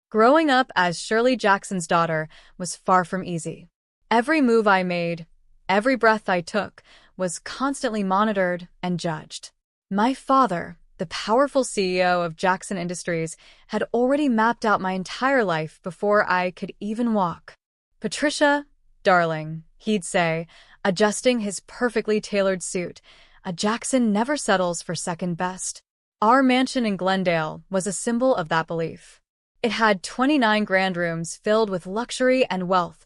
Growing up as Shirley Jackson's daughter was far from easy. Every move I made, every breath I took, was constantly monitored and judged. My father, the powerful CEO of Jackson Industries, had already mapped out my entire life before I could even walk. "Patricia, darling," he'd say, adjusting his perfectly tailored suit, "a Jackson never settles for second best." Our mansion in Glendale was a symbol of that belief. It had 29 grand rooms filled with luxury and wealth,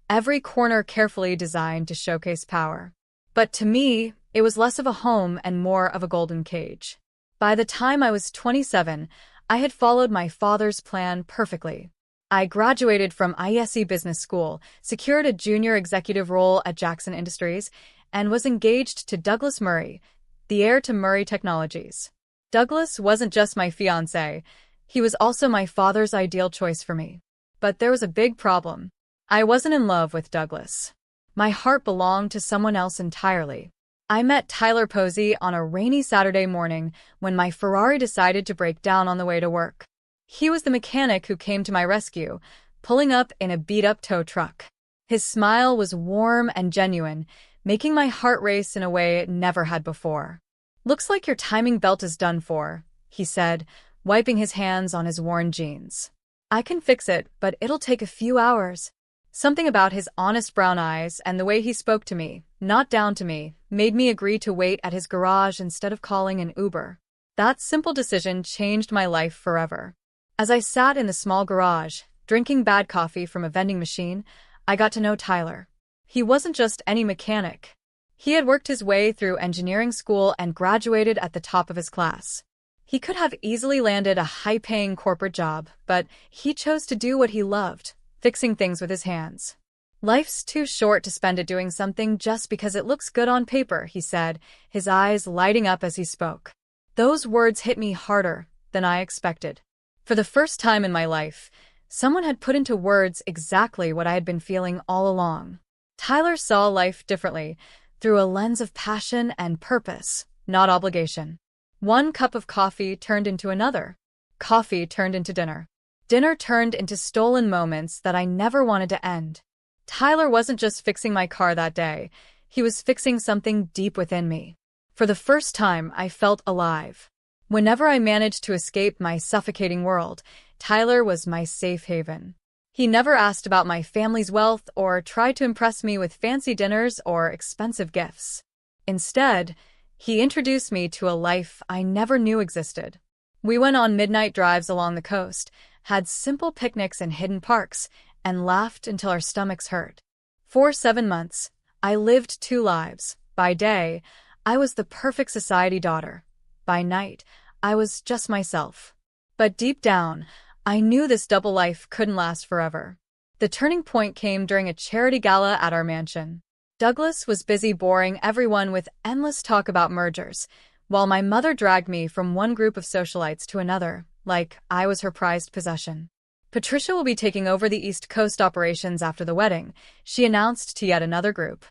every corner carefully designed to showcase power. But to me, it was less of a home and more of a golden cage. By the time I was 27, I had followed my father's plan perfectly. I graduated from ISE Business School, secured a junior executive role at Jackson Industries, and was engaged to Douglas Murray, the heir to Murray Technologies. Douglas wasn't just my fiancé, he was also my father's ideal choice for me. But there was a big problem. I wasn't in love with Douglas. My heart belonged to someone else entirely. I met Tyler Posey on a rainy Saturday morning when my Ferrari decided to break down on the way to work. He was the mechanic who came to my rescue, pulling up in a beat-up tow truck. His smile was warm and genuine, making my heart race in a way it never had before. "Looks like your timing belt is done for," he said, wiping his hands on his worn jeans. "I can fix it, but it'll take a few hours." Something about his honest brown eyes and the way he spoke to me, not down to me, made me agree to wait at his garage instead of calling an Uber. That simple decision changed my life forever. As I sat in the small garage, drinking bad coffee from a vending machine, I got to know Tyler. He wasn't just any mechanic. He had worked his way through engineering school and graduated at the top of his class. He could have easily landed a high-paying corporate job, but he chose to do what he loved, fixing things with his hands. "Life's too short to spend it doing something just because it looks good on paper," he said, his eyes lighting up as he spoke. Those words hit me harder than I expected. For the first time in my life, someone had put into words exactly what I had been feeling all along. Tyler saw life differently, through a lens of passion and purpose, not obligation. One cup of coffee turned into another. Coffee turned into dinner. Dinner turned into stolen moments that I never wanted to end. Tyler wasn't just fixing my car that day, he was fixing something deep within me. For the first time, I felt alive. Whenever I managed to escape my suffocating world, Tyler was my safe haven. He never asked about my family's wealth or tried to impress me with fancy dinners or expensive gifts. Instead, he introduced me to a life I never knew existed. We went on midnight drives along the coast, had simple picnics in hidden parks, and laughed until our stomachs hurt. For 7 months, I lived 2 lives. By day, I was the perfect society daughter. By night, I was just myself. But deep down, I knew this double life couldn't last forever. The turning point came during a charity gala at our mansion. Douglas was busy boring everyone with endless talk about mergers, while my mother dragged me from one group of socialites to another, like I was her prized possession. "Patricia will be taking over the East Coast operations after the wedding," she announced to yet another group.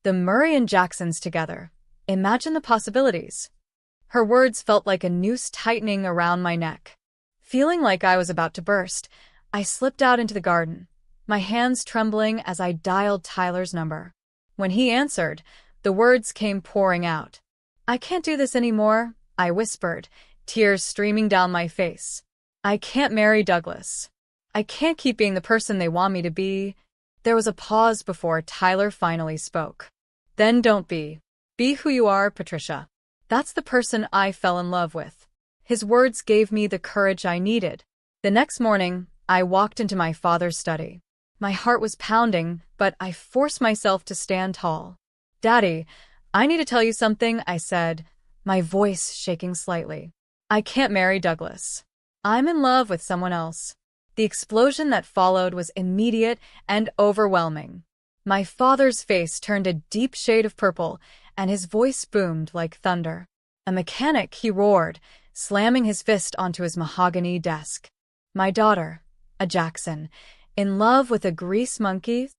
"The Murray and Jacksons together. Imagine the possibilities." Her words felt like a noose tightening around my neck. Feeling like I was about to burst, I slipped out into the garden, my hands trembling as I dialed Tyler's number. When he answered, the words came pouring out. "I can't do this anymore," I whispered, tears streaming down my face. "I can't marry Douglas. I can't keep being the person they want me to be." There was a pause before Tyler finally spoke. "Then don't be. Be who you are, Patricia. That's the person I fell in love with." His words gave me the courage I needed. The next morning, I walked into my father's study. My heart was pounding, but I forced myself to stand tall. "Daddy, I need to tell you something," I said, my voice shaking slightly. "I can't marry Douglas. I'm in love with someone else." The explosion that followed was immediate and overwhelming. My father's face turned a deep shade of purple, and his voice boomed like thunder. "A mechanic," he roared, slamming his fist onto his mahogany desk. "My daughter, a Jackson, in love with a grease monkey?"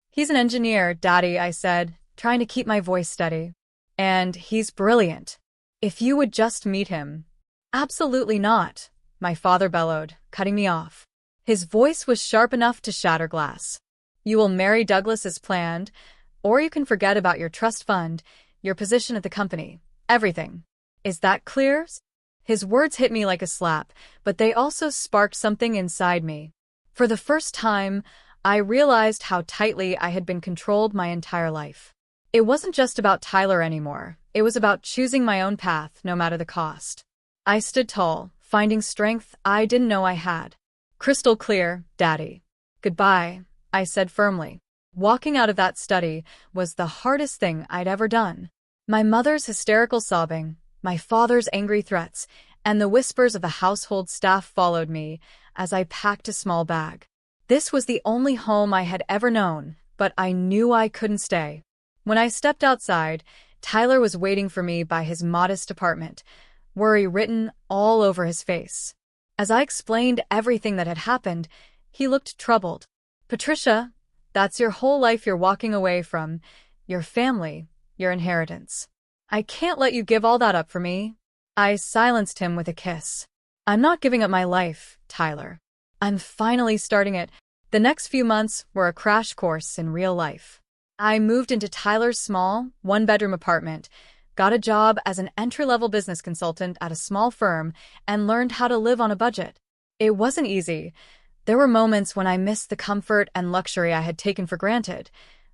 "He's an engineer, Daddy," I said, trying to keep my voice steady. "And he's brilliant. If you would just meet him." "Absolutely not," my father bellowed, cutting me off. His voice was sharp enough to shatter glass. "You will marry Douglas as planned, or you can forget about your trust fund, your position at the company, everything. Is that clear?" His words hit me like a slap, but they also sparked something inside me. For the first time, I realized how tightly I had been controlled my entire life. It wasn't just about Tyler anymore. It was about choosing my own path, no matter the cost. I stood tall, finding strength I didn't know I had. "Crystal clear, Daddy." "Goodbye," I said firmly. Walking out of that study was the hardest thing I'd ever done. My mother's hysterical sobbing, my father's angry threats, and the whispers of the household staff followed me as I packed a small bag. This was the only home I had ever known, but I knew I couldn't stay. When I stepped outside, Tyler was waiting for me by his modest apartment, worry written all over his face. As I explained everything that had happened, he looked troubled. "Patricia, that's your whole life you're walking away from, your family, your inheritance. I can't let you give all that up for me." I silenced him with a kiss. "I'm not giving up my life, Tyler. I'm finally starting it." The next few months were a crash course in real life. I moved into Tyler's small, one-bedroom apartment, got a job as an entry-level business consultant at a small firm, and learned how to live on a budget. It wasn't easy. There were moments when I missed the comfort and luxury I had taken for granted,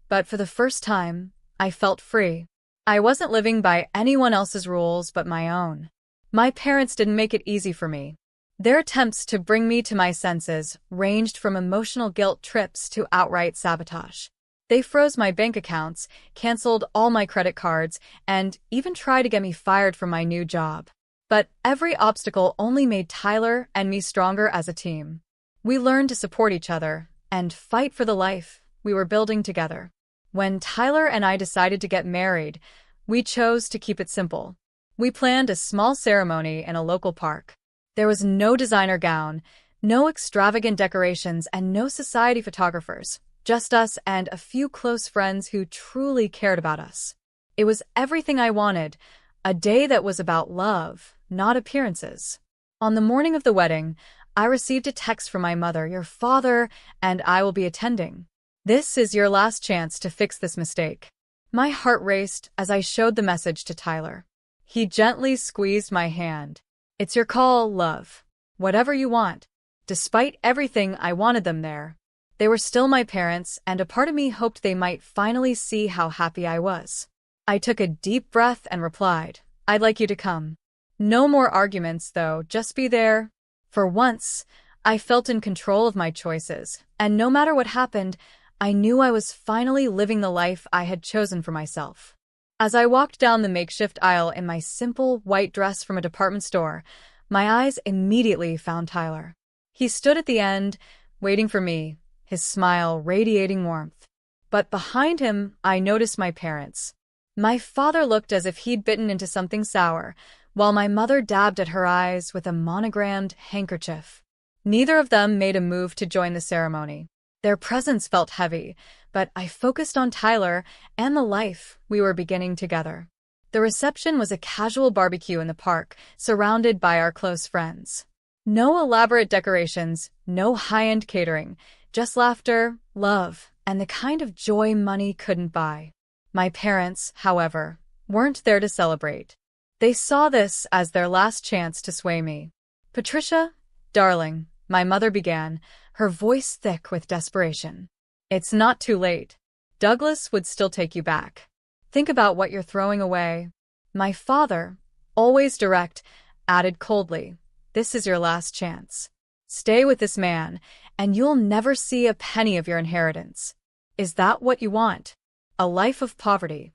but for the first time, I felt free. I wasn't living by anyone else's rules but my own. My parents didn't make it easy for me. Their attempts to bring me to my senses ranged from emotional guilt trips to outright sabotage. They froze my bank accounts, canceled all my credit cards, and even tried to get me fired from my new job. But every obstacle only made Tyler and me stronger as a team. We learned to support each other and fight for the life we were building together. When Tyler and I decided to get married, we chose to keep it simple. We planned a small ceremony in a local park. There was no designer gown, no extravagant decorations, and no society photographers. Just us and a few close friends who truly cared about us. It was everything I wanted, a day that was about love, not appearances. On the morning of the wedding, I received a text from my mother. "Your father and I will be attending. This is your last chance to fix this mistake." My heart raced as I showed the message to Tyler. He gently squeezed my hand. "It's your call, love. Whatever you want." Despite everything, I wanted them there. They were still my parents, and a part of me hoped they might finally see how happy I was. I took a deep breath and replied, "I'd like you to come." No more arguments, though, just be there. For once, I felt in control of my choices, and no matter what happened, I knew I was finally living the life I had chosen for myself. As I walked down the makeshift aisle in my simple white dress from a department store, my eyes immediately found Tyler. He stood at the end, waiting for me, his smile radiating warmth. But behind him, I noticed my parents. My father looked as if he'd bitten into something sour, while my mother dabbed at her eyes with a monogrammed handkerchief. Neither of them made a move to join the ceremony. Their presence felt heavy, but I focused on Tyler and the life we were beginning together. The reception was a casual barbecue in the park, surrounded by our close friends. No elaborate decorations, no high-end catering, just laughter, love, and the kind of joy money couldn't buy. My parents, however, weren't there to celebrate. They saw this as their last chance to sway me. "Patricia, darling," my mother began, her voice thick with desperation. "It's not too late. Douglas would still take you back. Think about what you're throwing away." My father, always direct, added coldly, "This is your last chance. Stay with this man, and you'll never see a penny of your inheritance. Is that what you want? A life of poverty?"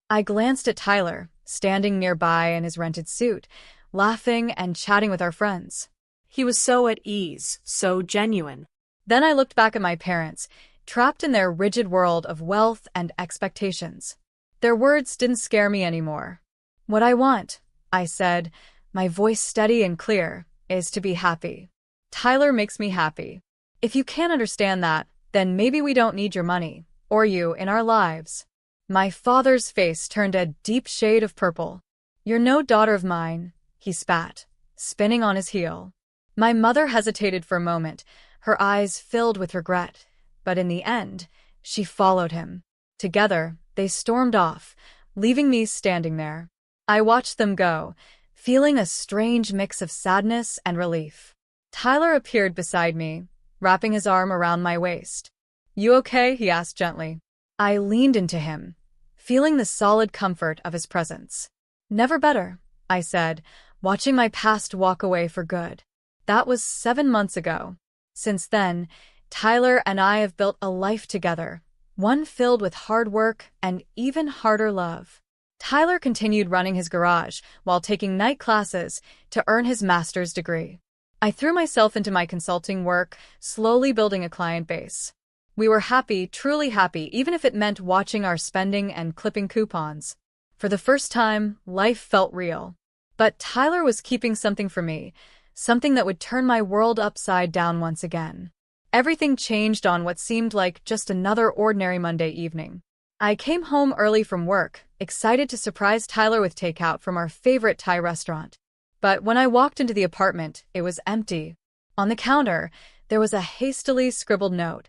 I glanced at Tyler, standing nearby in his rented suit, laughing and chatting with our friends. He was so at ease, so genuine. Then I looked back at my parents, trapped in their rigid world of wealth and expectations. Their words didn't scare me anymore. "What I want," I said, my voice steady and clear, "is to be happy. Tyler makes me happy. If you can't understand that, then maybe we don't need your money, or you, in our lives." My father's face turned a deep shade of purple. "You're no daughter of mine," he spat, spinning on his heel. My mother hesitated for a moment, her eyes filled with regret. But in the end, she followed him. Together, they stormed off, leaving me standing there. I watched them go, feeling a strange mix of sadness and relief. Tyler appeared beside me, wrapping his arm around my waist. "You okay?" he asked gently. I leaned into him, feeling the solid comfort of his presence. "Never better," I said, watching my past walk away for good. That was 7 months ago. Since then, Tyler and I have built a life together, one filled with hard work and even harder love. Tyler continued running his garage while taking night classes to earn his master's degree. I threw myself into my consulting work, slowly building a client base. We were happy, truly happy, even if it meant watching our spending and clipping coupons. For the first time, life felt real. But Tyler was keeping something for me, something that would turn my world upside down once again. Everything changed on what seemed like just another ordinary Monday evening. I came home early from work, excited to surprise Tyler with takeout from our favorite Thai restaurant. But when I walked into the apartment, it was empty. On the counter, there was a hastily scribbled note.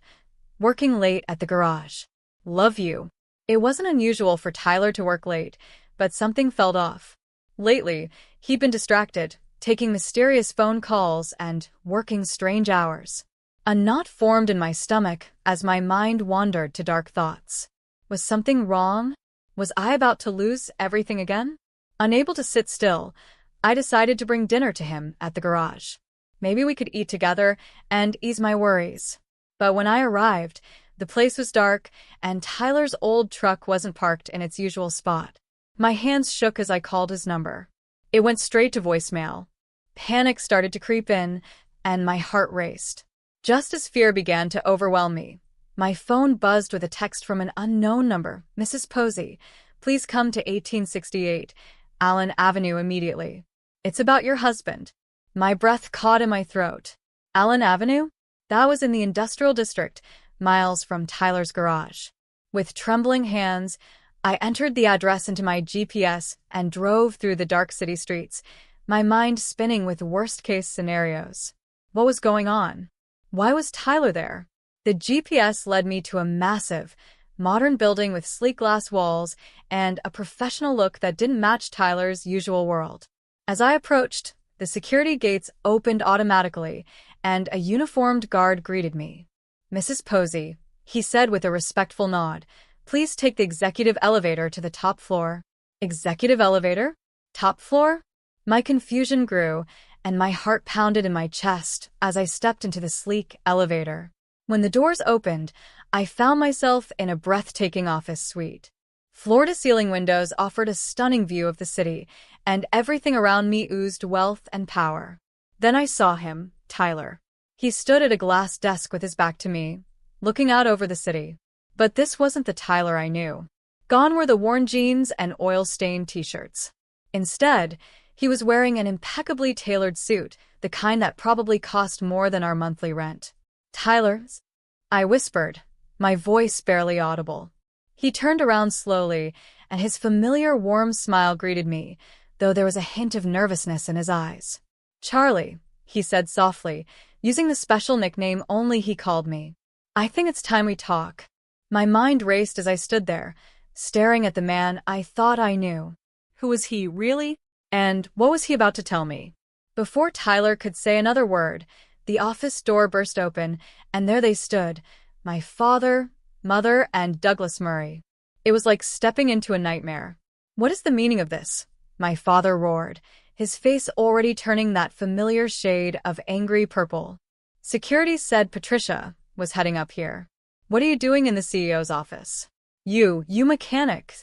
"Working late at the garage. Love you." It wasn't unusual for Tyler to work late, but something felt off. Lately, he'd been distracted, taking mysterious phone calls and working strange hours. A knot formed in my stomach as my mind wandered to dark thoughts. Was something wrong? Was I about to lose everything again? Unable to sit still, I decided to bring dinner to him at the garage. Maybe we could eat together and ease my worries. But when I arrived, the place was dark, and Tyler's old truck wasn't parked in its usual spot. My hands shook as I called his number. It went straight to voicemail. Panic started to creep in, and my heart raced. Just as fear began to overwhelm me, my phone buzzed with a text from an unknown number. "Mrs. Posey, please come to 1868 Allen Avenue immediately. It's about your husband." My breath caught in my throat. Allen Avenue? That was in the industrial district, miles from Tyler's garage. With trembling hands, I entered the address into my GPS and drove through the dark city streets, my mind spinning with worst-case scenarios. What was going on? Why was Tyler there? The GPS led me to a massive, modern building with sleek glass walls and a professional look that didn't match Tyler's usual world. As I approached, the security gates opened automatically, and a uniformed guard greeted me. "Mrs. Posey," he said with a respectful nod, "please take the executive elevator to the top floor." Executive elevator? Top floor? My confusion grew, and my heart pounded in my chest as I stepped into the sleek elevator. When the doors opened, I found myself in a breathtaking office suite. Floor-to-ceiling windows offered a stunning view of the city, and everything around me oozed wealth and power. Then I saw him, Tyler. He stood at a glass desk with his back to me, looking out over the city. But this wasn't the Tyler I knew. Gone were the worn jeans and oil-stained t-shirts. Instead, he was wearing an impeccably tailored suit, the kind that probably cost more than our monthly rent. "Tyler's?" I whispered, my voice barely audible. He turned around slowly, and his familiar warm smile greeted me, though there was a hint of nervousness in his eyes. "Charlie," he said softly, using the special nickname only he called me. "I think it's time we talk." My mind raced as I stood there, staring at the man I thought I knew. Who was he, really? And what was he about to tell me? Before Tyler could say another word, the office door burst open, and there they stood, my father, mother, and Douglas Murray. It was like stepping into a nightmare. "What is the meaning of this?" my father roared, his face already turning that familiar shade of angry purple. "Security said Patricia was heading up here. What are you doing in the CEO's office?" You mechanic."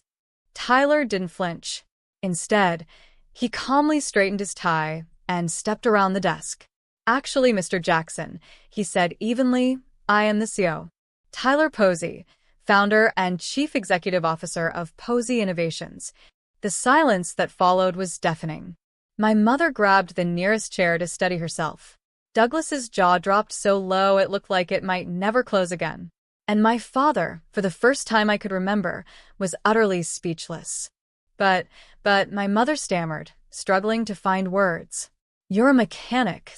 Tyler didn't flinch. Instead, he calmly straightened his tie and stepped around the desk. "Actually, Mr. Jackson," he said evenly, "I am the CEO. Tyler Posey, founder and chief executive officer of Posey Innovations." The silence that followed was deafening. My mother grabbed the nearest chair to steady herself. Douglas's jaw dropped so low it looked like it might never close again. And my father, for the first time I could remember, was utterly speechless. But my mother stammered, struggling to find words. "You're a mechanic."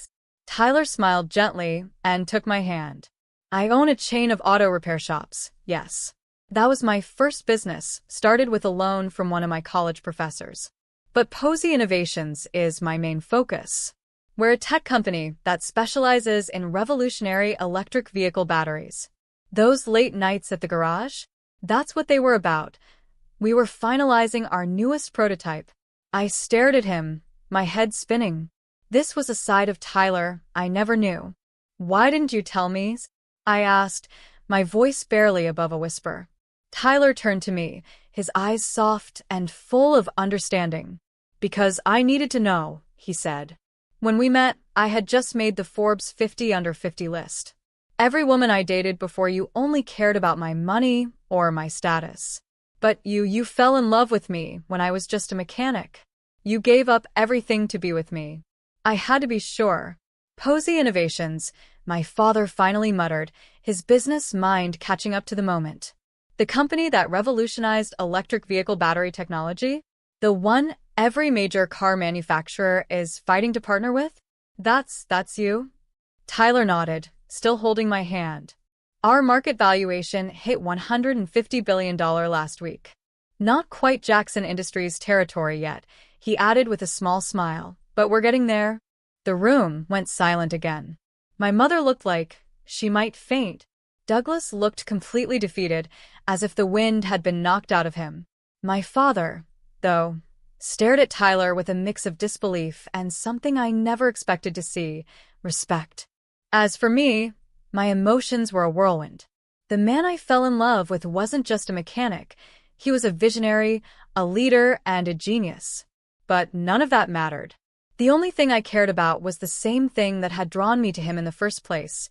Tyler smiled gently and took my hand. I own a chain of auto repair shops, yes. That was my first business, started with a loan from one of my college professors. But Posey Innovations is my main focus. We're a tech company that specializes in revolutionary electric vehicle batteries. Those late nights at the garage? That's what they were about. We were finalizing our newest prototype. I stared at him, my head spinning. This was a side of Tyler I never knew. Why didn't you tell me? I asked, my voice barely above a whisper. Tyler turned to me, his eyes soft and full of understanding. Because I needed to know, he said. When we met, I had just made the Forbes 50 under 50 list. Every woman I dated before you only cared about my money or my status. But you fell in love with me when I was just a mechanic. You gave up everything to be with me. I had to be sure. Posey Innovations, my father finally muttered, his business mind catching up to the moment. The company that revolutionized electric vehicle battery technology? The one every major car manufacturer is fighting to partner with? That's you? Tyler nodded, still holding my hand. Our market valuation hit $150 billion last week. Not quite Jackson Industries territory yet, he added with a small smile, but we're getting there. The room went silent again. My mother looked like she might faint. Douglas looked completely defeated, as if the wind had been knocked out of him. My father, though, stared at Tyler with a mix of disbelief and something I never expected to see, respect. As for me, my emotions were a whirlwind. The man I fell in love with wasn't just a mechanic. He was a visionary, a leader, and a genius. But none of that mattered. The only thing I cared about was the same thing that had drawn me to him in the first place.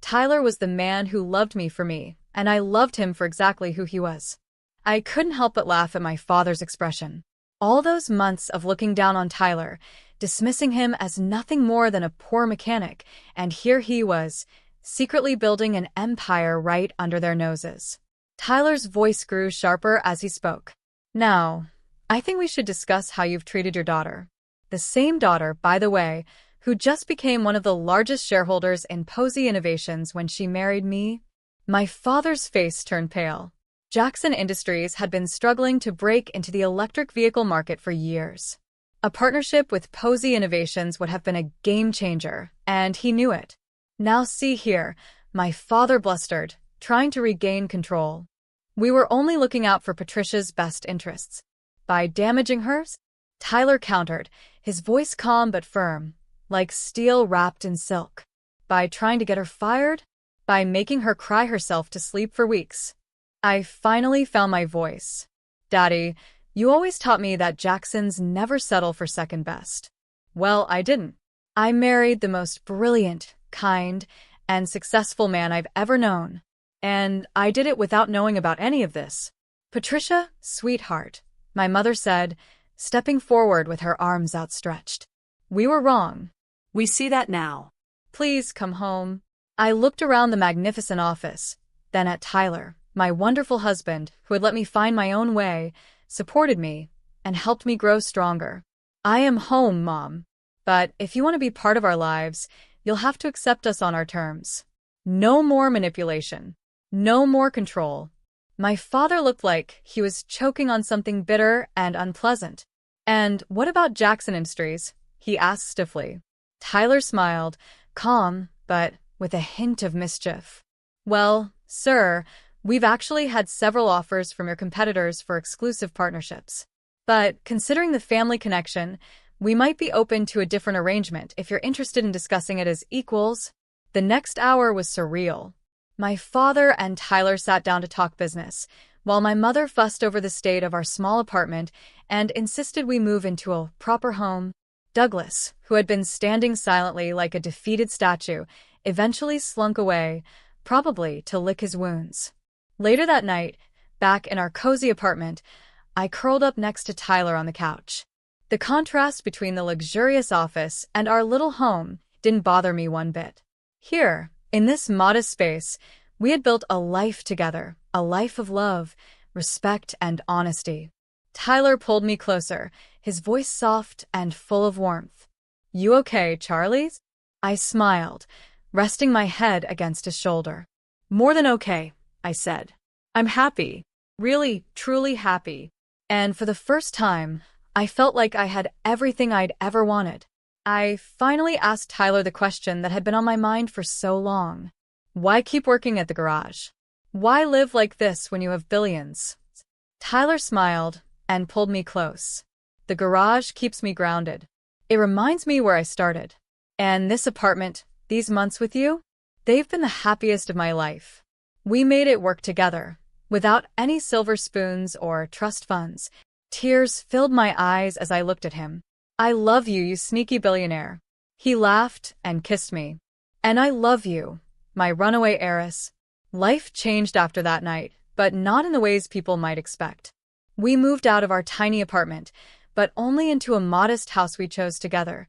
Tyler was the man who loved me for me, and I loved him for exactly who he was. I couldn't help but laugh at my father's expression. All those months of looking down on Tyler, dismissing him as nothing more than a poor mechanic, and here he was, secretly building an empire right under their noses. Tyler's voice grew sharper as he spoke. Now, I think we should discuss how you've treated your daughter. The same daughter, by the way, who just became one of the largest shareholders in Posey Innovations when she married me. My father's face turned pale. Jackson Industries had been struggling to break into the electric vehicle market for years. A partnership with Posey Innovations would have been a game changer, and he knew it. Now see here, my father blustered, trying to regain control. We were only looking out for Patricia's best interests. By damaging hers? Tyler countered, his voice calm but firm, like steel wrapped in silk. By trying to get her fired? By making her cry herself to sleep for weeks. I finally found my voice. Daddy, you always taught me that Jacksons never settle for second best. Well, I didn't. I married the most brilliant, kind, and successful man I've ever known. And I did it without knowing about any of this. Patricia, sweetheart, my mother said, stepping forward with her arms outstretched. We were wrong. We see that now. Please come home. I looked around the magnificent office, then at Tyler, my wonderful husband, who had let me find my own way, supported me, and helped me grow stronger. I am home, Mom. But if you want to be part of our lives, you'll have to accept us on our terms. No more manipulation. No more control. My father looked like he was choking on something bitter and unpleasant. And what about Jackson Industries? He asked stiffly. Tyler smiled, calm, but with a hint of mischief. Well, sir, we've actually had several offers from your competitors for exclusive partnerships. But considering the family connection, we might be open to a different arrangement if you're interested in discussing it as equals. The next hour was surreal. My father and Tyler sat down to talk business, while my mother fussed over the state of our small apartment and insisted we move into a proper home. Douglas, who had been standing silently like a defeated statue, eventually slunk away, probably to lick his wounds. Later that night, back in our cozy apartment, I curled up next to Tyler on the couch. The contrast between the luxurious office and our little home didn't bother me one bit. Here, in this modest space, we had built a life together, a life of love, respect, and honesty. Tyler pulled me closer, his voice soft and full of warmth. You okay, Charlie? I smiled, resting my head against his shoulder. "More than okay," I said. "I'm happy. Really, truly happy." And for the first time, I felt like I had everything I'd ever wanted. I finally asked Tyler the question that had been on my mind for so long. Why keep working at the garage? Why live like this when you have billions? Tyler smiled and pulled me close. The garage keeps me grounded. It reminds me where I started. And this apartment, these months with you, they've been the happiest of my life. We made it work together, without any silver spoons or trust funds. Tears filled my eyes as I looked at him. "I love you, you sneaky billionaire." He laughed and kissed me. "And I love you, my runaway heiress." Life changed after that night, but not in the ways people might expect. We moved out of our tiny apartment, but only into a modest house we chose together.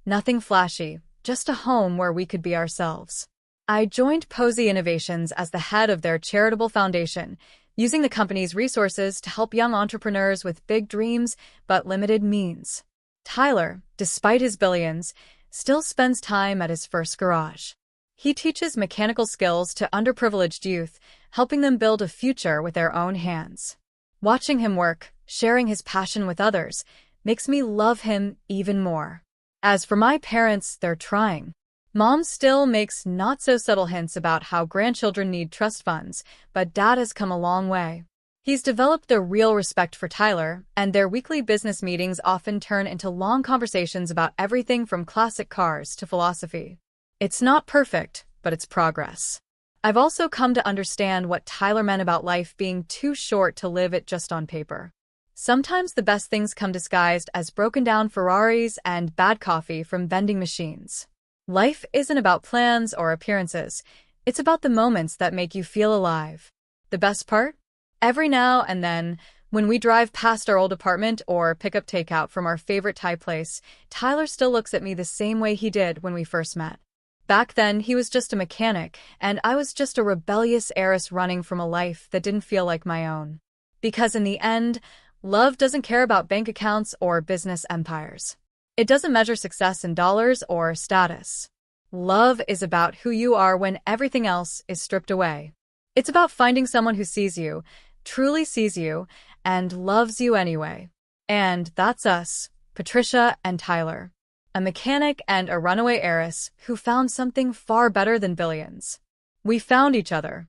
Nothing flashy, just a home where we could be ourselves. I joined Posey Innovations as the head of their charitable foundation, using the company's resources to help young entrepreneurs with big dreams but limited means. Tyler, despite his billions, still spends time at his first garage. He teaches mechanical skills to underprivileged youth, helping them build a future with their own hands. Watching him work, sharing his passion with others, makes me love him even more. As for my parents, they're trying. Mom still makes not-so-subtle hints about how grandchildren need trust funds, but Dad has come a long way. He's developed a real respect for Tyler, and their weekly business meetings often turn into long conversations about everything from classic cars to philosophy. It's not perfect, but it's progress. I've also come to understand what Tyler meant about life being too short to live it just on paper. Sometimes the best things come disguised as broken-down Ferraris and bad coffee from vending machines. Life isn't about plans or appearances. It's about the moments that make you feel alive. The best part? Every now and then, when we drive past our old apartment or pick up takeout from our favorite Thai place, Tyler still looks at me the same way he did when we first met. Back then, he was just a mechanic, and I was just a rebellious heiress running from a life that didn't feel like my own. Because in the end, love doesn't care about bank accounts or business empires. It doesn't measure success in dollars or status. Love is about who you are when everything else is stripped away. It's about finding someone who sees you, truly sees you, and loves you anyway. And that's us, Patricia and Tyler. A mechanic and a runaway heiress who found something far better than billions. We found each other.